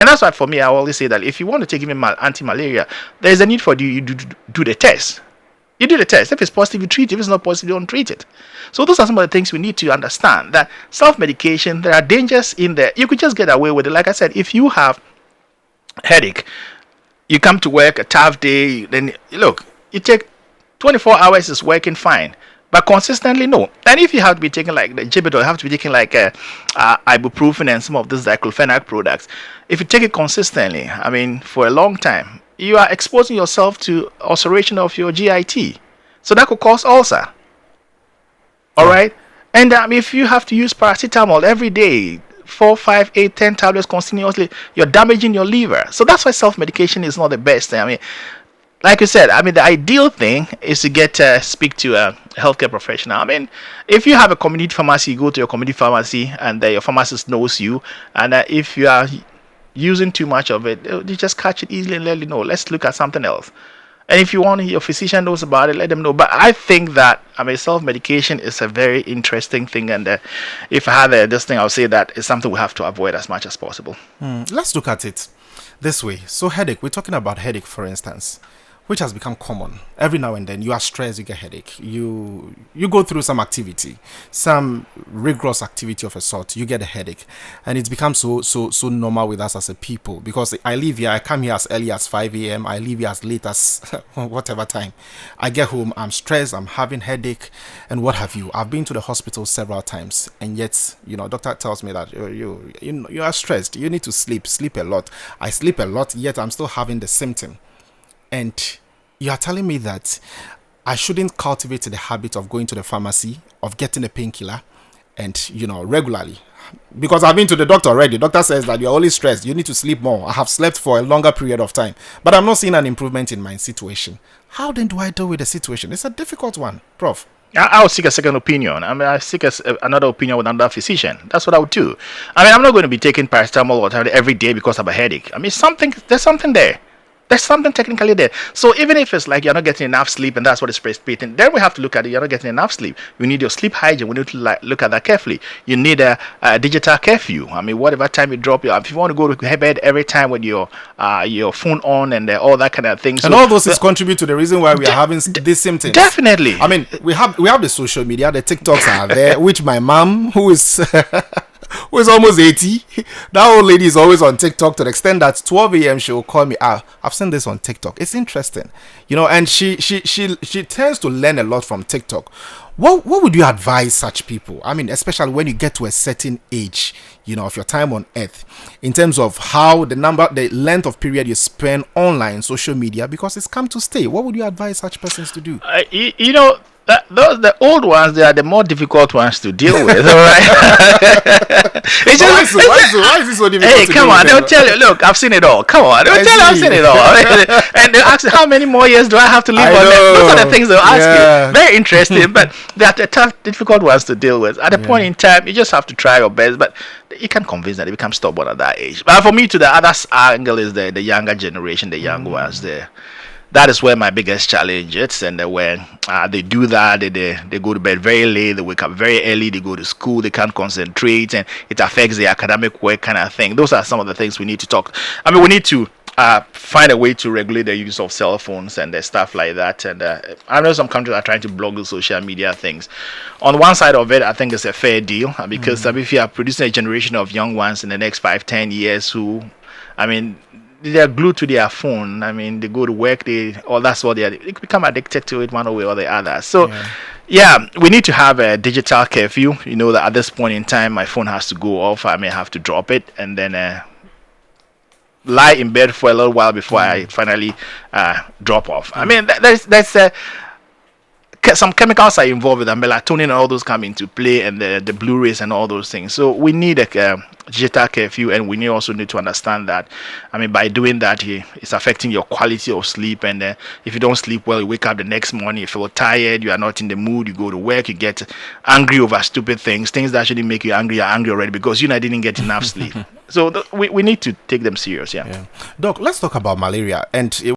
And that's why for me, I always say that if you want to take even anti-malaria, there's a need for you to do the test. You do the test. If it's positive, you treat it. If it's not positive, you don't treat it. So those are some of the things we need to understand. That self-medication, there are dangers in there. You could just get away with it. Like I said, if you have headache, you come to work a tough day, then look, you take 24 hours is working fine. But consistently, no. And if you have to be taking like the Gibidol, you have to be taking like ibuprofen and some of these diclofenac products. If you take it consistently, I mean, for a long time, you are exposing yourself to ulceration of your GIT. So that could cause ulcer. All right? And if you have to use paracetamol every day, 4, 5, 8, 10 tablets continuously, you're damaging your liver. So that's why self-medication is not the best thing. I mean, like you said, I mean, the ideal thing is to get speak to a healthcare professional. I mean, if you have a community pharmacy, you go to your community pharmacy and your pharmacist knows you. And if you are using too much of it, you just catch it easily and let you know. Let's look at something else. And if you want your physician knows about it, let them know. But I think that, I mean, self-medication is a very interesting thing. And if I had this thing, I would say that it's something we have to avoid as much as possible. Let's look at it this way. So headache, we're talking about headache, for instance, which has become common. Every now and then, you are stressed, you get headache. You go through some activity, some rigorous activity of a sort, you get a headache. And it's become so normal with us as a people. Because I live here, I come here as early as 5 a.m., I leave here as late as whatever time. I get home, I'm stressed, I'm having headache, and what have you. I've been to the hospital several times, and yet, doctor tells me that you are stressed, you need to sleep a lot. I sleep a lot, yet I'm still having the symptom. And you are telling me that I shouldn't cultivate the habit of going to the pharmacy, of getting a painkiller, and, regularly. Because I've been to the doctor already. The doctor says that you're only stressed. You need to sleep more. I have slept for a longer period of time. But I'm not seeing an improvement in my situation. How then do I deal with the situation? It's a difficult one, Prof. I'll seek a second opinion. I mean, I seek another opinion with another physician. That's what I would do. I mean, I'm not going to be taking paracetamol or tablet every day because of a headache. I mean, there's something there. There's something technically there. So even if it's like you're not getting enough sleep and that's what is precipitating, then we have to look at it. You're not getting enough sleep. You need your sleep hygiene. We need to look at that carefully. You need a digital curfew. I mean, whatever time you drop if you want to go to bed every time with your phone on and all that kind of thing. And all those is contribute to the reason why we are having these symptoms. Definitely. I mean, we have the social media, the TikToks are there, which my mom, who is almost 80, that old lady is always on TikTok to the extent that 12 a.m. she will call me. I've seen this on TikTok. It's interesting, and she tends to learn a lot from TikTok. What would you advise such people? I mean, especially when you get to a certain age, of your time on earth, in terms of how the length of period you spend online, social media, because it's come to stay. What would you advise such persons to do? The old ones, they are the more difficult ones to deal with. All right. Why is it so difficult? Hey, come on! They'll tell you. Look, I've seen it all. Come on, they'll tell you I've seen it all. And they'll ask you, how many more years do I have to live on them? Those are the things they'll ask you. Very interesting, but they are the tough, difficult ones to deal with. At a point in time, you just have to try your best, but you can't convince them. They become stubborn at that age. But for me, to the other angle is the younger generation, the young ones there. That is where my biggest challenge is. And when they do that, they go to bed very late, they wake up very early, they go to school, they can't concentrate, and it affects their academic work kind of thing. Those are some of the things we need to talk. I mean, we need to find a way to regulate the use of cell phones and stuff like that. And I know some countries are trying to block the social media things. On one side of it, I think it's a fair deal because if you are producing a generation of young ones in the next 5-10 years who, I mean, they're glued to their phone. I mean, they go to work, they become addicted to it one way or the other. So, we need to have a digital curfew. That at this point in time, my phone has to go off. I may have to drop it and then lie in bed for a little while before I finally drop off. I mean, there's some chemicals are involved with them, melatonin and all those come into play, and the Blu-rays and all those things. So we need a digital curfew, and we also need to understand that. I mean, by doing that, it's affecting your quality of sleep. And if you don't sleep well, you wake up the next morning, you feel tired, you are not in the mood, you go to work, you get angry over stupid things that shouldn't make you angry. You're angry already because you didn't get enough sleep. So we need to take them serious. Yeah. Doc, let's talk about malaria. And